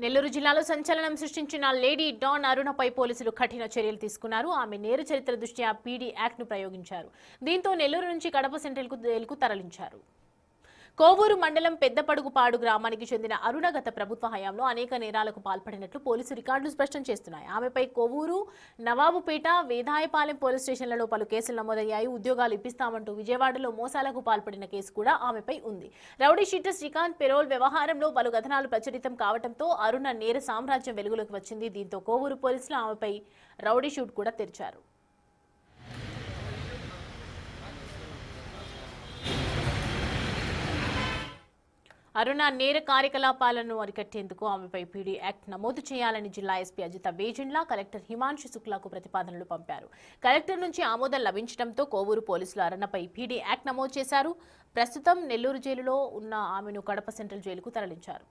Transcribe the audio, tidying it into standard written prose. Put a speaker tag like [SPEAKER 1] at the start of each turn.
[SPEAKER 1] నెల్లూరు జిల్లాలో సంచలనం సృష్టించిన లేడీ డాన్ అరుణపై పోలీసులు కఠిన చర్యలు తీసుకున్నారు. ఆమె నేర చరిత్ర దృష్ట్యా పీడీ యాక్ట్ను ప్రయోగించారు. దీంతో నెల్లూరు నుంచి కడప సెంట్రల్కు జైలుకు తరలించారు. కోవూరు మండలం పెద్దపడుగుపాడు గ్రామానికి చెందిన అరుణ గత ప్రభుత్వ హయాంలో అనేక నేరాలకు పాల్పడినట్లు పోలీసు రికార్డులు స్పష్టం చేస్తున్నాయి. ఆమెపై కోవూరు, నవాబుపేట, వేదాయపాలెం పోలీస్ స్టేషన్లలో పలు కేసులు నమోదయ్యాయి. ఉద్యోగాలు ఇప్పిస్తామంటూ విజయవాడలో మోసాలకు పాల్పడిన కేసు కూడా ఆమెపై ఉంది. రౌడీ షీటర్ శ్రీకాంత్ పెరోల్ వ్యవహారంలో పలు కథనాలు ప్రచురితం కావడంతో అరుణ నేర సామ్రాజ్యం వెలుగులోకి వచ్చింది. దీంతో కోవూరు పోలీసులు ఆమెపై రౌడీ షూట్ కూడా తెరిచారు. అరుణ నేర కార్యకలాపాలను అరికట్టేందుకు ఆమెపై పీడీ యాక్ట్ నమోదు చేయాలని జిల్లా ఎస్పీ అజిత వేజండ్ల కలెక్టర్ హిమాంశు శుక్లాకు ప్రతిపాదనలు పంపారు. కలెక్టర్ నుంచి ఆమోదం లభించడంతో కోవూరు పోలీసులు అరుణపై పీడీ యాక్ట్ నమోదు చేశారు. ప్రస్తుతం నెల్లూరు జైలులో ఉన్న ఆమెను కడప సెంట్రల్ జైలుకు తరలించారు.